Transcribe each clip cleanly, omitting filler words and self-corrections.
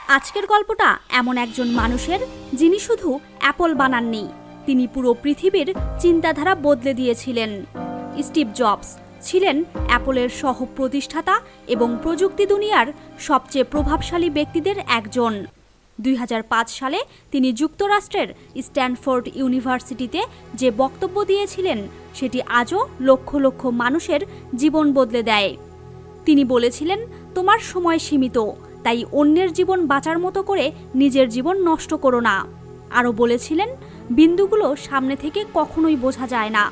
আজকের গল্পটা এমন একজন মানুষের যিনি শুধু অ্যাপল বানাননি, তিনি পুরো পৃথিবীর চিন্তাধারা বদলে দিয়েছিলেন। স্টিভ জবস ছিলেন অ্যাপলের সহ প্রতিষ্ঠাতা এবং প্রযুক্তি দুনিয়ার সবচেয়ে প্রভাবশালী ব্যক্তিদের একজন। 2005 সালে তিনি যুক্তরাষ্ট্রের স্ট্যানফোর্ড ইউনিভার্সিটিতে যে বক্তব্য দিয়েছিলেন সেটি আজও লক্ষ লক্ষ মানুষের জীবন বদলে দেয়। তিনি বলেছিলেন, তোমার সময় সীমিত, তাই অন্যের জীবন বাঁচার মতো করে নিজের জীবন নষ্ট করো না। আরও বলেছিলেন, বিন্দুগুলো সামনে থেকে কখনোই বোঝা যায় না,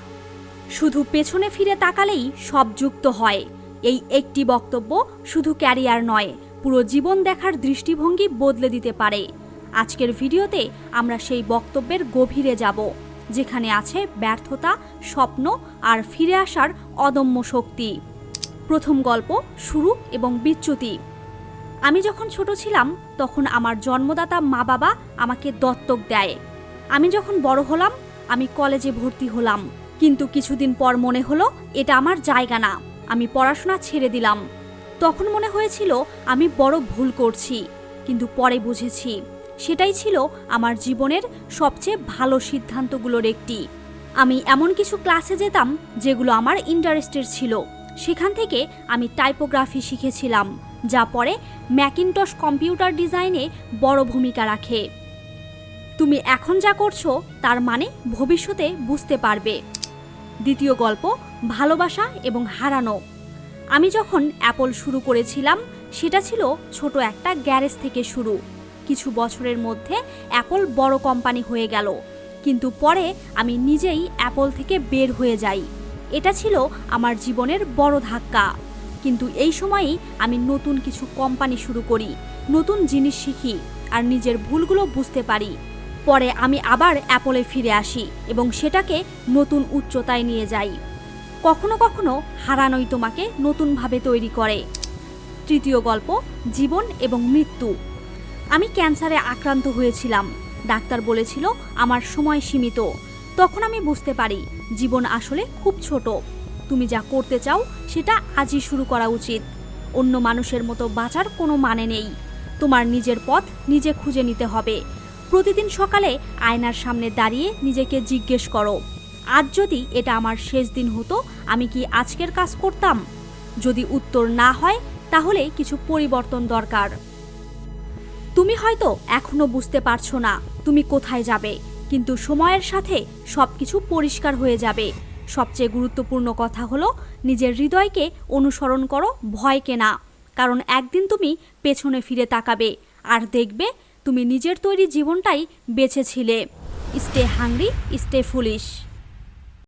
শুধু পেছনে ফিরে তাকালেই সব যুক্ত হয়। এই একটি বক্তব্য শুধু ক্যারিয়ার নয়, পুরো জীবন দেখার দৃষ্টিভঙ্গি বদলে দিতে পারে। আজকের ভিডিওতে আমরা সেই বক্তব্যের গভীরে যাব, যেখানে আছে ব্যর্থতা, স্বপ্ন আর ফিরে আসার অদম্য শক্তি। প্রথম গল্প, শুরু এবং বিচ্যুতি। আমি যখন ছোট ছিলাম তখন আমার জন্মদাতা মা বাবা আমাকে দত্তক দেয়। আমি যখন বড় হলাম আমি কলেজে ভর্তি হলাম, কিন্তু কিছুদিন পর মনে হলো এটা আমার জায়গা না, আমি পড়াশোনা ছেড়ে দিলাম। তখন মনে হয়েছিল আমি বড় ভুল করছি, কিন্তু পরে বুঝেছি সেটাই ছিল আমার জীবনের সবচেয়ে ভালো সিদ্ধান্তগুলোর একটি। আমি এমন কিছু ক্লাসে যেতাম যেগুলো আমার ইন্টারেস্টের ছিল। সেখান থেকে আমি টাইপোগ্রাফি শিখেছিলাম, যা পরে ম্যাকিনটশ কম্পিউটার ডিজাইনে বড় ভূমিকা রাখে। তুমি এখন যা করছো তার মানে ভবিষ্যতে বুঝতে পারবে। দ্বিতীয় গল্প, ভালোবাসা এবং হারানো। আমি যখন অ্যাপল শুরু করেছিলাম সেটা ছিল ছোট একটা গ্যারেজ থেকে শুরু। কিছু বছরের মধ্যে অ্যাপল বড় কোম্পানি হয়ে গেল, কিন্তু পরে আমি নিজেই অ্যাপল থেকে বের হয়ে যাই। এটা ছিল আমার জীবনের বড় ধাক্কা, কিন্তু এই সময়েই আমি নতুন কিছু কোম্পানি শুরু করি, নতুন জিনিস শিখি আর নিজের ভুলগুলো বুঝতে পারি। পরে আমি আবার অ্যাপলে ফিরে আসি এবং সেটাকে নতুন উচ্চতায় নিয়ে যাই। কখনো কখনো হারানোই তোমাকে নতুনভাবে তৈরি করে। তৃতীয় গল্প, জীবন এবং মৃত্যু। আমি ক্যান্সারে আক্রান্ত হয়েছিলাম। ডাক্তার বলেছিল আমার সময় সীমিত। তখন আমি বুঝতে পারি জীবন আসলে খুব ছোট। তুমি যা করতে চাও সেটা আজই শুরু করা উচিত। অন্য মানুষের মতো বাঁচার কোনো মানে নেই। তোমার নিজের পথ নিজে খুঁজে নিতে হবে। প্রতিদিন সকালে আয়নার সামনে দাঁড়িয়ে নিজেকে জিজ্ঞেস করো, আজ যদি এটা আমার শেষ দিন হতো আমি কি আজকের কাজ করতাম? যদি উত্তর না হয় তাহলে কিছু পরিবর্তন দরকার। তুমি হয়তো এখনো বুঝতে পারছো না তুমি কোথায় যাবে, কিন্তু সময়ের সাথে সবকিছু পরিষ্কার হয়ে যাবে। সবচেয়ে গুরুত্বপূর্ণ কথা হলো নিজের হৃদয়কে অনুসরণ করো, ভয়কে না। কারণ একদিন তুমি পেছনে ফিরে তাকাবে আর দেখবে তুমি নিজের তৈরি জীবনটাই বেছেছিলে। Stay hungry, stay foolish.